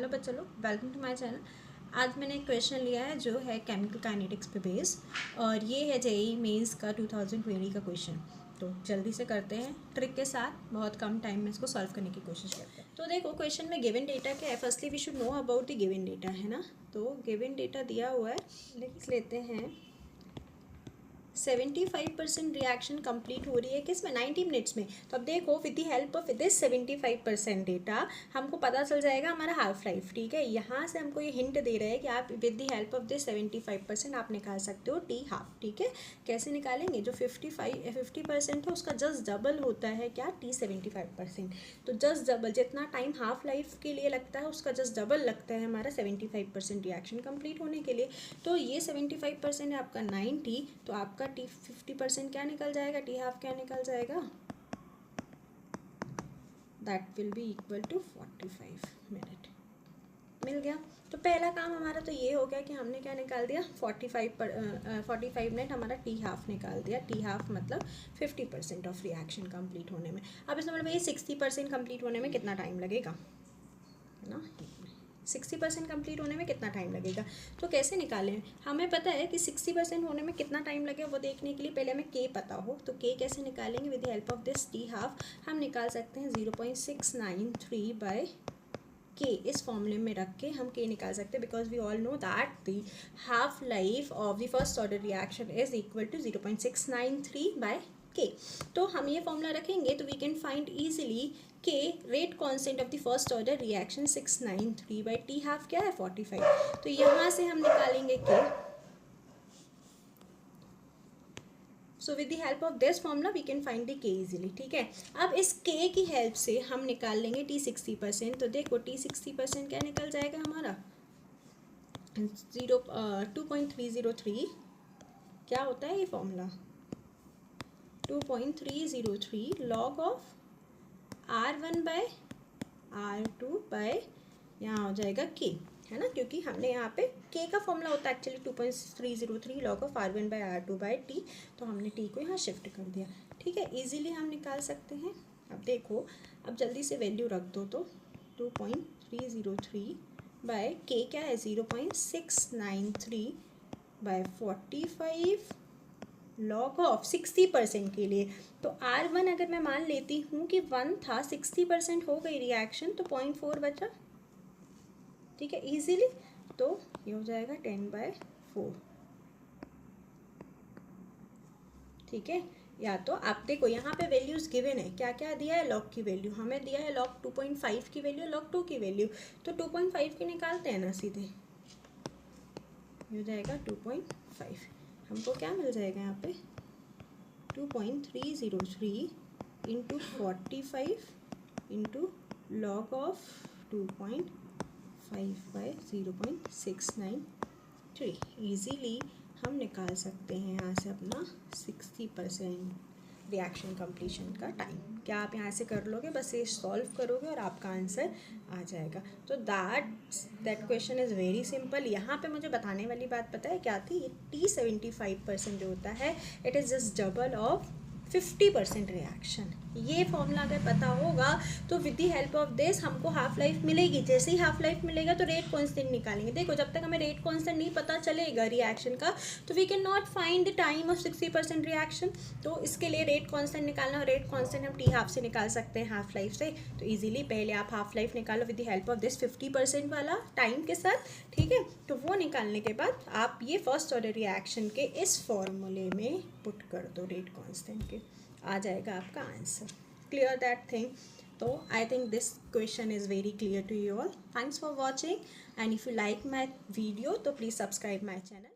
Hello बच्चों लोग, welcome to my channel. आज मैंने एक क्वेश्चन लिया है जो है केमिकल काइनेटिक्स पे बेस, और ये है जेईई मेंस का 2020 का क्वेश्चन। तो जल्दी से करते हैं ट्रिक के साथ, बहुत कम टाइम में इसको सॉल्व करने की कोशिश करते हैं। तो देखो क्वेश्चन में गिवन डेटा क्या है। Firstly we should know about the given data, है ना। तो गिवन डेटा दिया हुआ है, लिख लेते हैं 75% रिएक्शन कंप्लीट हो रही है किस में, 90 मिनट्स में। तो अब देखो with the help of this 75% data हमको पता चल जाएगा हमारा हाफ लाइफ। ठीक है, यहाँ से हमको ये हिंट दे रहे हैं कि आप with the help of this 75% आप निकाल सकते हो टी हाफ। ठीक है, कैसे निकालेंगे? जो 50% है उसका जस्ट डबल होता है क्या, टी 75%। तो जस्ट डबल, जितना टाइम हाफ लाइफ के लिए लगता है उसका जस्ट डबल लगता है हमारा 75% रिएक्शन कंप्लीट होने के लिए। तो ये 75% है आपका 90, तो आपका टी 50% क्या निकल जाएगा, टी हाफ क्या निकल जाएगा, that will be equal to 45 minute. मिल गया। तो पहला काम हमारा तो ये हो गया कि हमने क्या निकाल दिया, 45 मिनट हमारा टी हाफ निकाल दिया। टी हाफ मतलब 50% ऑफ रिएक्शन कंप्लीट होने में। अब इसमें मतलब ये 60% कंप्लीट होने में कितना टाइम लगेगा, है ना। 60% कंप्लीट होने में कितना टाइम लगेगा, तो कैसे निकालें? हमें पता है कि 60% होने में कितना टाइम लगेगा, वो देखने के लिए पहले हमें के पता हो। तो के कैसे निकालेंगे? With the help of this T half हम निकाल सकते हैं 0.693 बाय के। इस फॉर्मूले में रख के हम के निकाल सकते हैं, because we all know that the half life of the first order reaction is equal to 0.693 by K. तो हम ये फॉर्मूला रखेंगे तो we can find easily K rate constant of the first order reaction 693 by T half क्या है 45। तो यहाँ से हम निकालेंगे K. So with the help of this formula we can find the K easily. ठीक है, अब इस के की हेल्प से हम निकाल लेंगे टी 60%। तो देखो टी 60% क्या निकल जाएगा हमारा, 2.303। क्या होता है ये formula, 2.303 log of R1 by R2 by यहाँ हो जाएगा के, है ना, क्योंकि हमने यहाँ पे के का फॉर्मूला होता है actually 2.303 log of R1 by R2 by T. तो हमने टी को यहाँ शिफ्ट कर दिया। ठीक है, इजीली हम निकाल सकते हैं। अब देखो, अब जल्दी से वैल्यू रख दो। तो 2.303 बाय के क्या है 0.693 बाय 45 लॉग ऑफ 60% के लिए। तो R1 अगर मैं मान लेती हूँ कि 1 था, 60% हो गई रिएक्शन, तो 0.4 बचा। ठीक है, इजीली। तो ये हो जाएगा 10/4। ठीक है, या तो आप देखो यहाँ पे वैल्यूज गिवन है, क्या क्या दिया है, लॉग की वैल्यू हमें दिया है, लॉग 2.5 की वैल्यू, लॉग 2 की वैल्यू। तो 2.5 की निकालते हैं ना सीधे, ये हो जाएगा 2.5। हमको क्या मिल जाएगा यहाँ पे 2.303 into 45 into log of 2.5 by 0.693। Easily हम निकाल सकते हैं यहाँ से अपना 60% रिएक्शन कंप्लीशन का टाइम। क्या आप यहाँ से कर लोगे? बस ये सॉल्व करोगे और आपका आंसर आ जाएगा। तो that question is very simple. यहाँ पे मुझे बताने वाली बात पता है क्या थी, ये टी 75% जो होता है it is just double of 50% reaction. ये फॉर्मूला अगर पता होगा तो with the help of this हमको हाफ लाइफ मिलेगी। जैसे ही हाफ लाइफ मिलेगा तो रेट कांस्टेंट निकालेंगे। देखो जब तक हमें रेट कांस्टेंट नहीं पता चलेगा रिएक्शन का, तो we can not find the time of 60% reaction. तो इसके लिए रेट कांस्टेंट निकालना, और रेट कांस्टेंट हम टी हाफ से निकाल सकते हैं, हाफ लाइफ से। तो ईजिली पहले आप हाफ लाइफ निकालो with the help of this 50% वाला टाइम के साथ। ठीक है, तो वो निकालने के बाद आप ये फर्स्ट ऑर्डर रिएक्शन के इस फॉर्मूले में पुट कर दो रेट कांस्टेंट के, आ जाएगा आपका आंसर। Clear that thing? तो I think this question is very clear to you all. Thanks for watching, and if you like my video तो please subscribe my channel.